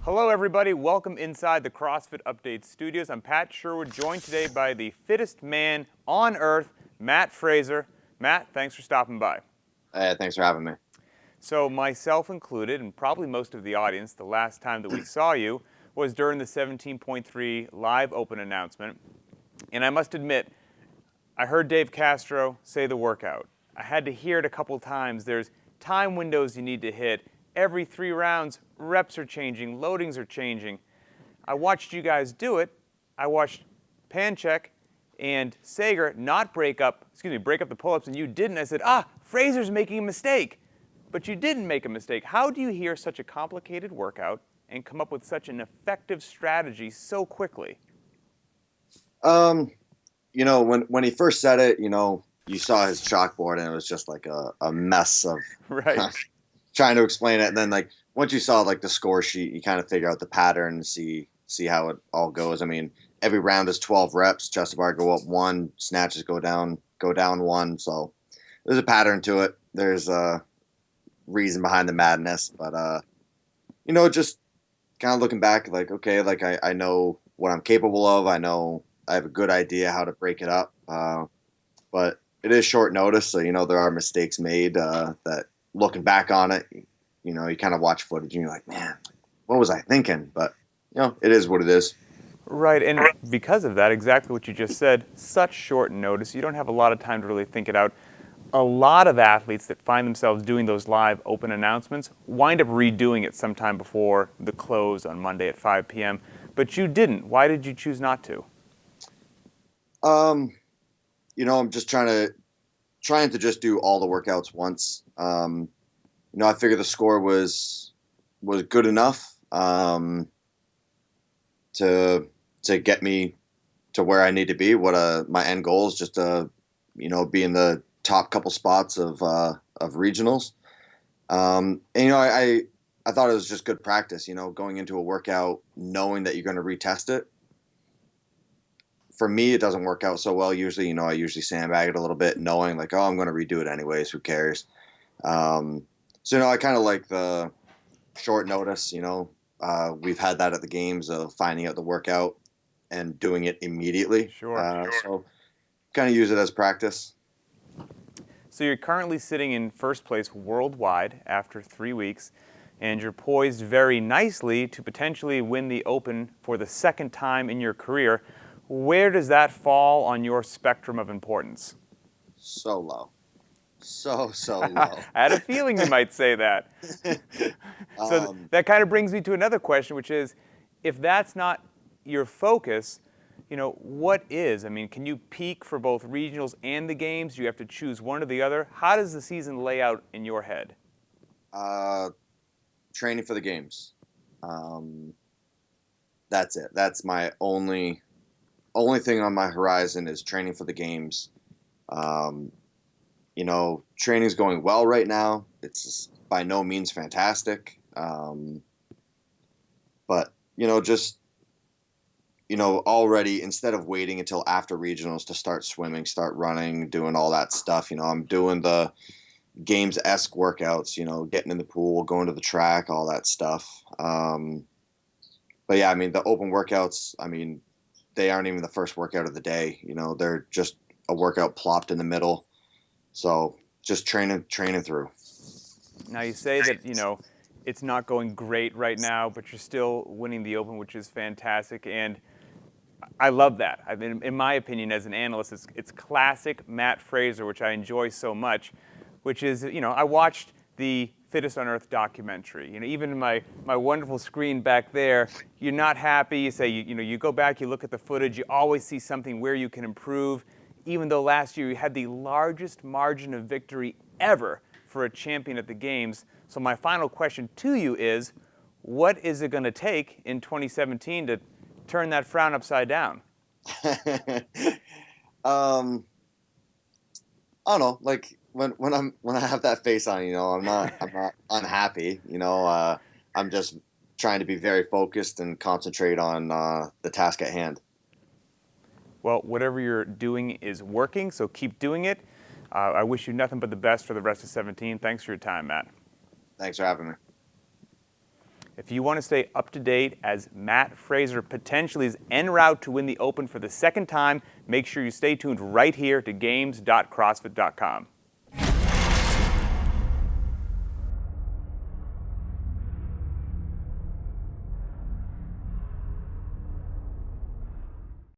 Hello everybody, welcome inside the CrossFit Update Studios. I'm Pat Sherwood, joined today by the fittest man on earth, Mat Fraser. Matt, thanks for stopping by. Thanks for having me. So myself included, and probably most of the audience, the last time that we saw you was during the 17.3 live open announcement. And I must admit, I heard Dave Castro say the workout. I had to hear it a couple times. There's time windows you need to hit. Every 3 rounds, reps are changing, loadings are changing. I watched you guys do it. I watched Panchek and Sager not break up the pull-ups, and you didn't. I said, Fraser's making a mistake. But you didn't make a mistake. How do you hear such a complicated workout and come up with such an effective strategy so quickly? When he first said it, you saw his chalkboard and it was just like a mess of Right. trying to explain it. And then like once you saw like the score sheet, you kind of figure out the pattern and see how it all goes. I mean, every round is 12 reps. Chest to bar go up 1, snatches go down 1. So there's a pattern to it. There's a reason behind the madness, but just kind of looking back, like okay, like I know what I'm capable of. I know I have a good idea how to break it up, but it is short notice, so there are mistakes made that looking back on it, you kind of watch footage and you're like, man, what was I thinking? But it is what it is. Right, and because of that, exactly what you just said, such short notice, you don't have a lot of time to really think it out. A lot of athletes that find themselves doing those live open announcements wind up redoing it sometime before the close on Monday at 5 p.m., but you didn't. Why did you choose not to? I'm just trying to just do all the workouts once. I figured the score was good enough to get me to where I need to be. What my end goal is just to be in the top couple spots of regionals. I thought it was just good practice. Going into a workout knowing that you're going to retest it. For me, it doesn't work out so well usually. I usually sandbag it a little bit, knowing like, oh, I'm going to redo it anyways. Who cares? I kind of like the short notice. We've had that at the games of finding out the workout and doing it immediately. Sure. So kind of use it as practice. So you're currently sitting in first place worldwide after 3 weeks, and you're poised very nicely to potentially win the Open for the second time in your career. Where does that fall on your spectrum of importance? So low. So low. I had a feeling you might say that. So that kind of brings me to another question, which is, if that's not your focus, what is? I mean, can you peak for both regionals and the games? Do you have to choose one or the other? How does the season lay out in your head? Training for the games. That's it. That's my only thing on my horizon is training for the games. Training's going well right now. It's by no means fantastic. But already instead of waiting until after regionals to start swimming, start running, doing all that stuff, I'm doing the games-esque workouts, getting in the pool, going to the track, all that stuff. But yeah, I mean, the open workouts, I mean, they aren't even the first workout of the day. They're just a workout plopped in the middle. So just training through. Now you say that, it's not going great right now, but you're still winning the Open, which is fantastic. And I love that. I mean, in my opinion, as an analyst, it's classic Mat Fraser, which I enjoy so much, which is, I watched the Fittest On Earth documentary. Even in my wonderful screen back there, you're not happy. You say, you go back, you look at the footage, you always see something where you can improve, even though last year you had the largest margin of victory ever for a champion at the Games. So my final question to you is, what is it going to take in 2017 to turn that frown upside down? I don't know. Like when I have that face on, I'm not unhappy. I'm just trying to be very focused and concentrate on the task at hand. Well, whatever you're doing is working, so keep doing it. I wish you nothing but the best for the rest of 2017. Thanks for your time, Matt. Thanks for having me. If you want to stay up to date as Mat Fraser potentially is en route to win the Open for the second time, make sure you stay tuned right here to games.crossfit.com.